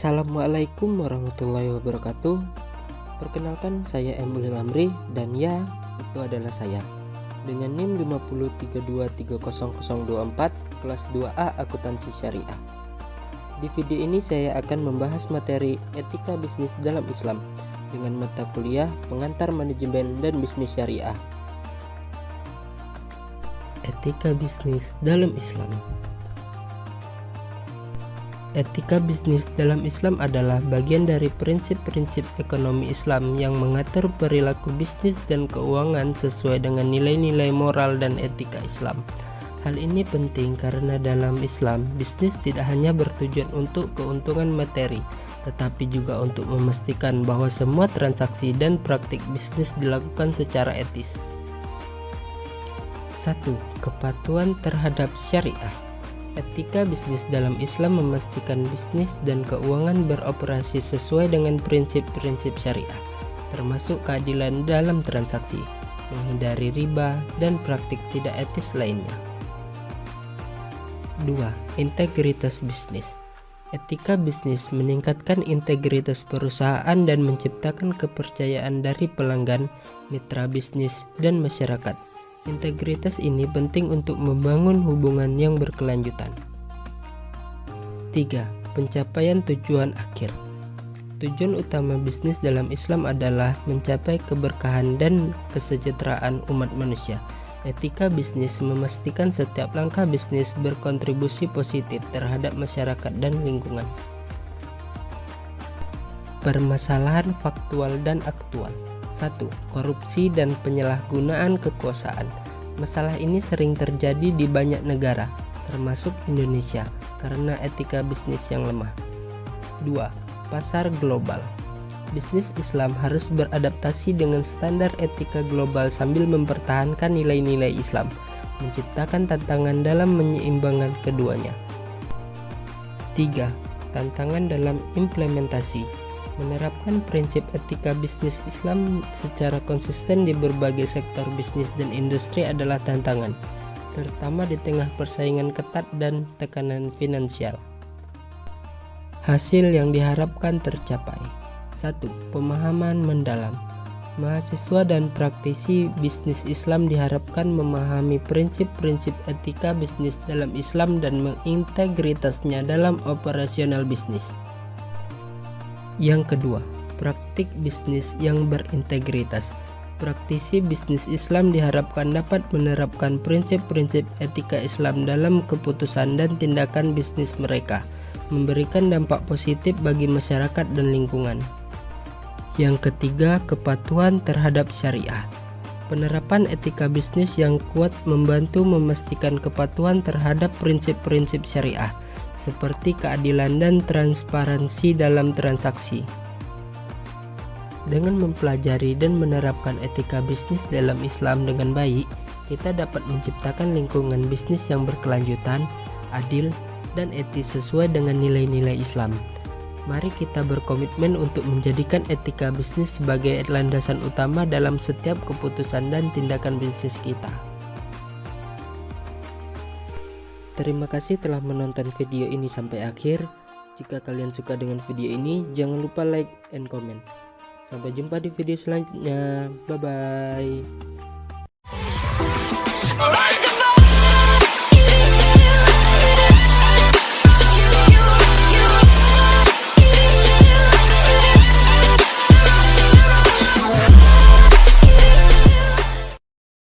Assalamualaikum warahmatullahi wabarakatuh. Perkenalkan, saya M. Ulil Amri dan ya, itu adalah saya. Dengan NIM 5032300024 kelas 2A Akuntansi Syariah. Di video ini saya akan membahas materi etika bisnis dalam Islam dengan mata kuliah pengantar manajemen dan bisnis syariah. Etika bisnis dalam Islam. Etika bisnis dalam Islam adalah bagian dari prinsip-prinsip ekonomi Islam yang mengatur perilaku bisnis dan keuangan sesuai dengan nilai-nilai moral dan etika Islam. Hal ini penting karena dalam Islam, bisnis tidak hanya bertujuan untuk keuntungan materi, tetapi juga untuk memastikan bahwa semua transaksi dan praktik bisnis dilakukan secara etis. 1. Kepatuhan terhadap syariah. Etika bisnis dalam Islam memastikan bisnis dan keuangan beroperasi sesuai dengan prinsip-prinsip syariah, termasuk keadilan dalam transaksi, menghindari riba, dan praktik tidak etis lainnya. 2. Integritas bisnis. Etika bisnis meningkatkan integritas perusahaan dan menciptakan kepercayaan dari pelanggan, mitra bisnis, dan masyarakat. Integritas ini penting untuk membangun hubungan yang berkelanjutan. 3. Pencapaian tujuan akhir. Tujuan utama bisnis dalam Islam adalah mencapai keberkahan dan kesejahteraan umat manusia. Etika bisnis memastikan setiap langkah bisnis berkontribusi positif terhadap masyarakat dan lingkungan. Permasalahan faktual dan aktual. 1. Korupsi dan penyalahgunaan kekuasaan. Masalah ini sering terjadi di banyak negara, termasuk Indonesia, karena etika bisnis yang lemah. 2. Pasar global. Bisnis Islam harus beradaptasi dengan standar etika global sambil mempertahankan nilai-nilai Islam, menciptakan tantangan dalam menyeimbangkan keduanya. 3. Tantangan dalam implementasi. Menerapkan prinsip etika bisnis Islam secara konsisten di berbagai sektor bisnis dan industri adalah tantangan, terutama di tengah persaingan ketat dan tekanan finansial. Hasil yang diharapkan tercapai. 1. Pemahaman mendalam. Mahasiswa dan praktisi bisnis Islam diharapkan memahami prinsip-prinsip etika bisnis dalam Islam dan mengintegritasnya dalam operasional bisnis. Yang kedua, praktik bisnis yang berintegritas. Praktisi bisnis Islam diharapkan dapat menerapkan prinsip-prinsip etika Islam dalam keputusan dan tindakan bisnis mereka, memberikan dampak positif bagi masyarakat dan lingkungan. Yang ketiga, kepatuhan terhadap syariah. Penerapan etika bisnis yang kuat membantu memastikan kepatuhan terhadap prinsip-prinsip syariah, seperti keadilan dan transparansi dalam transaksi. Dengan mempelajari dan menerapkan etika bisnis dalam Islam dengan baik, kita dapat menciptakan lingkungan bisnis yang berkelanjutan, adil, dan etis sesuai dengan nilai-nilai Islam. Mari kita berkomitmen untuk menjadikan etika bisnis sebagai landasan utama dalam setiap keputusan dan tindakan bisnis kita. Terima kasih telah menonton video ini sampai akhir. Jika kalian suka dengan video ini, jangan lupa like and comment. Sampai jumpa di video selanjutnya. Bye bye.